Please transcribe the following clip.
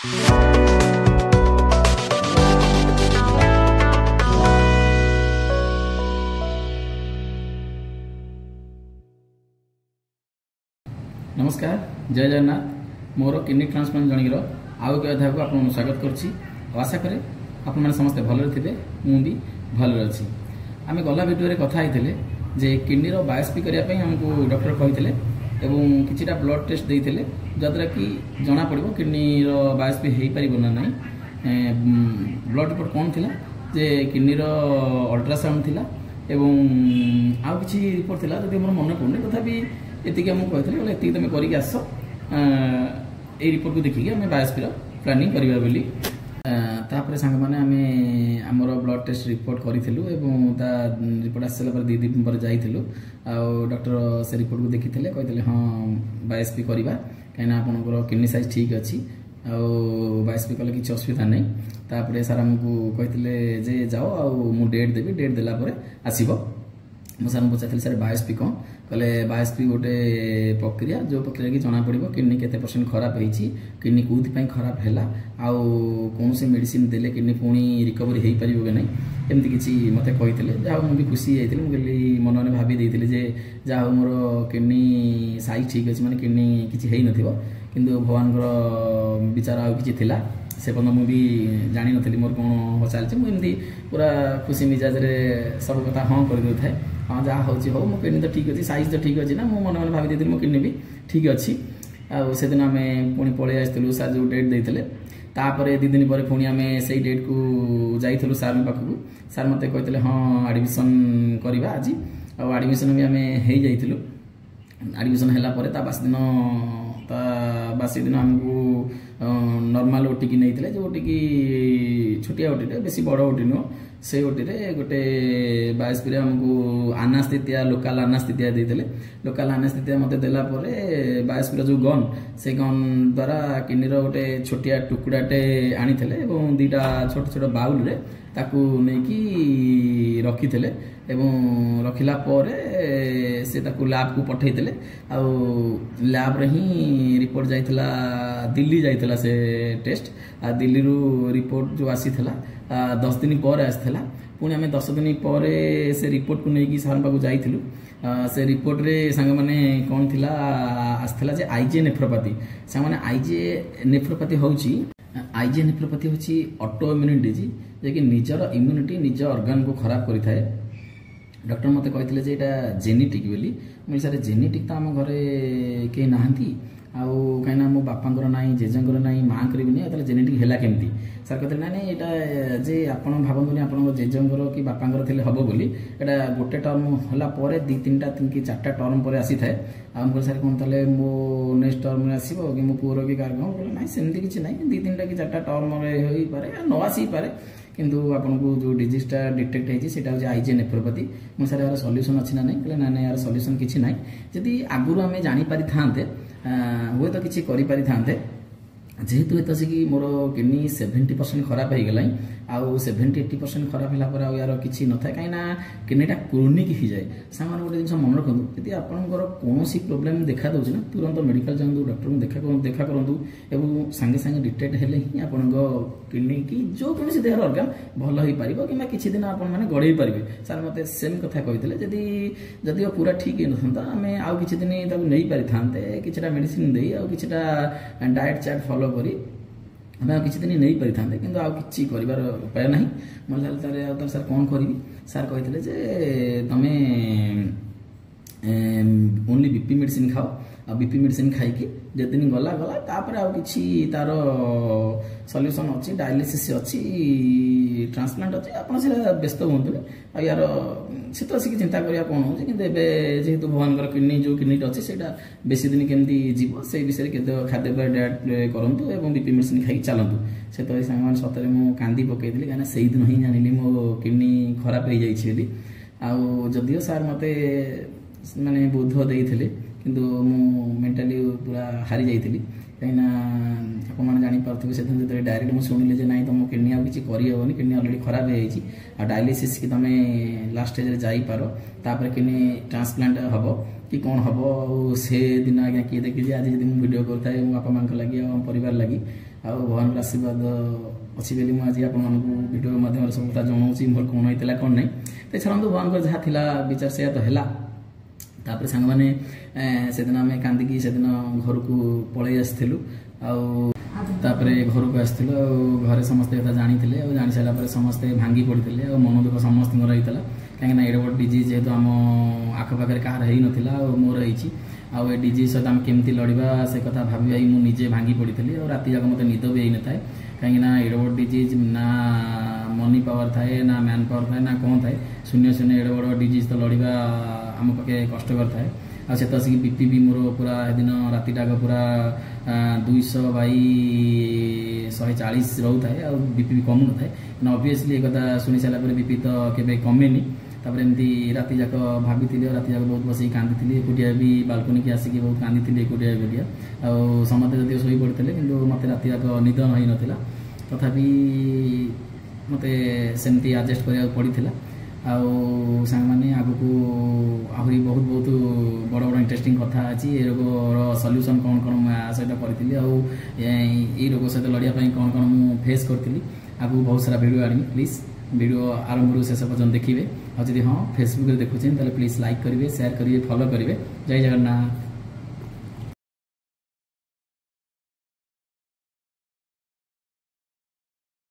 नमस्कार, जय जगन्नाथ। मोर kidney transplant journey आउ एक अध्याय को आपको स्वागत करुच्ची। आशा करे आपने समस्ते भल थे, मुझे भल अच्छी। आम गला भिडियो कथा होते जे किडनी बायोप्सी करने आमको डॉक्टर कहते किछिटा ब्लड टेस्ट देते जद्वारा कि जना पड़ो किडनी बायोप्सी हो पार ना ना। ब्लड रिपोर्ट कौन थी जे किडनी अल्ट्रासाउंड थिला एवं आउ किछि रिपोर्ट थिला जदि मोर मन पड़ुनी तथापि एतिक आमको कहते बोले एतिक तुम करके आस ए रिपोर्ट को देखिए आम बायोप्सी प्लानिंग करवा बोली। तापर सांग मैंने आमर ब्लड टेस्ट रिपोर्ट करूँ और रिपोर्ट आस सारा 2 दिन पर जाइलु डॉक्टर से रिपोर्ट को देखी कहते हाँ बायोप्सी करवा कहीं आपंकर किडनी साइज ठीक अच्छी बायोप्सी कले किसी असुविधा नहीं। तापर सार आमको कहते जे जाओ मु डेट देवी डेट देलापर आसब। मुझे सार पचारि सर बायोप्सी कौन कहले बायोप्सी गोटे प्रक्रिया जो प्रक्रिया कि जना पड़ो किडनी केते परसेंट खराब होती किडनी कौन खराब है कौन से मेडिसिन देले किडनी पुणी रिकवरी हो पार कि ना एमती किसी मत कहते जहाँ मुझे खुशी जाइए मुझे मन मन भाभी जे जहाँ मोर किडनी साइज ठीक अच्छे माने किडनी किसी हो किंतु भगवान विचार आउ कि से पर्यटन मुझे जानी नी मोर कौन चलती मुझे पूरा खुशी मिजाज सब कथा हाँ करदे थाए हाँ जहाँ हूँ हो मो किडनी तो ठीक अच्छी साइज तो ठीक अच्छी ना मुझे मन मन भावी देती मो किडनी भी ठीक अच्छी। से दिन आम पुणी पलि आसलु सार जो डेट देते तापर 2 दिन पर पुणी आम से डेट को जाइलु सार पाखक सार मत कहते हाँ एडमिशन करवा आज आडमिशन भी आम हो एडमिशन है बासी दिन आमको नॉर्मल ओटी की नहीं जो ओटी की छोटिया ओटी बेसी बड़ ओटी नुह से ओटी गोटे बायोप्सी आमको आनास्थितिया लोकाल आनास्थितिया देते लोकाल आनास्थितिया मत देला बायोप्सी जो गन से गन द्वारा किडनी गोटे छोटिया टुकड़ाटे आनी 2टा छोट छोट बाउल रे ताकू नहीं रखी रखिला से ताकू लैब को पठे लैब रे ही रिपोर्ट जाइथिला दिल्ली जाइथिला से टेस्ट आ दिल्ली रू रिपोर्ट जो आसी थिला 10 दिन पर आसला पुणी आम 10 दिन पर से रिपोर्ट को लेकिन सार पाक जाइलु से रिपोर्ट रे सांग माने कौन थिला आसला जे आईजे नेफ्रोपैथी सांग माने आईजे नेफ्रोपैथी होची आईजे नेफ्रोपैथी होची ऑटो इम्यूनिटी डिजीज जे कि निजर इम्यूनिटी निज ऑर्गन को खराब करि थाए। डॉक्टर मत कहते जे एटा जेनेटिक बोली मुझे सर जेनेटिक तो आम घरे कहीं नहांती कहीं मो बापांकर ना जेजेंकर ना माँ कर भी नहीं जेनेटिक है केमती सर कहते ना नहीं यहाँ जे आप भावतुनि आप जेजेंकर कि बापांकर थे हम बोली एटा गोटे टर्म होला 2-3टा कि 4टा टर्म पर आसी थाए आम सर कौन ताले मो नेक्स्ट टर्म में आसो कि मो पुअर कि कार कौन ना सेमती किसी ना 2-3टा कि 4टा टर्म हो पारे न आसी पारे किंतु आपको जो डिजीजटा डिटेक्ट होता आईजे नेफ्रोपैथी मुझे सर यार सल्यूशन अच्छी ना नहीं ना ना यार सल्यूशन किसी ना जदि आगुरी आम जापर हुए तो किसी कर जेहेतु एत आसिक मोर किडनी 70% खराब हो गला आउ 70-80% खराब है यार किसी न था कहीं किडनीटा क्रोनिक हो जाए सामान गोटे जिन मन रखु यदि आपंकर कौन प्रोब्लेम देखा दूसरी ना तुरंत मेडिकल जाऊँ डॉक्टर को देखा करूँ और सांगे सांगे डिटेक्ट हेले ही आप किडनी की जो कौन देहर अर्गान भल हो पार कि किसी दिन आप गड़े पारे सार मत सेम कथा कहते जदि पूरा ठीक ना आम आउ कि दिन नहीं पारि था किसी मेडिसिन दे किसी डाएट चार्ट फॉलो करी हमें किसी दिन नहीं पारि था कि किसी कर उपाय ना मैं सर कौन करी सार कहते जे तुम ओनली बीपी मेडिसिन खाओ आ बीपी मेडिसिन खाई जे दिन गला गला तापर आ किछि तार सॉल्यूशन अच्छी डायलिसिस अच्छी ट्रांसप्लांट अच्छी आप व्यस्त हूँ आ यार से तो आसिक चिंता करा कौन हो कि जेहेतु भगवान किडनी जो किडनी अच्छे से बेसी दिन केमती जीव से विषय के खाद्य डाएट करूँ और बीपी मेडिसिन खाई चलतु से तो सांग सतरे मुझे कांदी पकईली कहीं से दिन ही जानी मो किडनी खराब हो जाइए आदियो सार मत माने बोध देते किंतु मु मेंटली पूरा हारी जाइली कहीं आप जापर पारे से दिन जो डायरेक्ट मुझे शुणिले जे नाई तुम किडनी आ किसी करहबनी किडनी अलरेडी खराब हो डायलिसिस की तुम लास्ट स्टेज जापर तापर किडनी ट्रांसप्लांट हम कि कौन हम से दिन आज्ञा किए देखिए आज जब मुझे वीडियो करता है बापा माँ लगी परिवार लगी आ भगवान आशीर्वाद अच्छी बोली मुझे आपको वीडियो माध्यम सब कथा जनाऊँगी मोर कौन होता कौन नहीं तो छाड़ू भगवान जहाँ थी विचार से तो है तापर सांग मैंने से दिन आम कांदिकी से दिन घर को पलि आसलु घर को आसलु घरे समस्ते कथा जानी जानी सारापर समस्ते भांगी पड़ते मन दुख समस्त रही कहीं एड बड़ डिजीज जेहेतु आम आखपाखे कहार हो नाला मोर रही आउ डिजीज सहित आम केमती लड़वा से कथा भाई मुझे भांगी पड़ी और राति जाक मत निद भी होता है कहीं एड बड़ डिजीज ना मनी पावर थाए ना मैन पावर थाए ना कौन थाए शून्य शून्य एड बड़ डिजीज तो लड़वा आम पाखे कष्टकर थाए आसे बीपी भी मोर पूरा दिन राति टाक पूरा 200/140 रोथे आ बीपी भी कमु न थाए ऑब्वियसली एक कथा शुणी सारापर बीपी तो केबे कमेनी तापर एमती राति जाक भाभी राति जाक बहुत बस कांदी एकुटिया भी बालकनी की आसिक बहुत कांदी एकुटिया एकुटिया आ समस्ते जब शोई पड़ते कि मत राति जाक निद हो नाला तथापि मत सेमती आडजस्ट करा पड़ा सांग मैंने आग को आहरी बहुत बहुत बड़ बड़ इंटरेस्टिंग कथा अच्छी ये रोगर सल्यूशन कौन कौन सहित करी रोग सहित लड़ाई कौन कौन मुझे फेस करी आगे बहुत सारा वीडियो आनी प्लीज वीडियो आरंभ शेष पर्यटन देखिए और जब हाँ फेसबुक देखुचे प्लीज लाइक करेंगे शेयर करेंगे फॉलो करेंगे जय जगन्नाथ।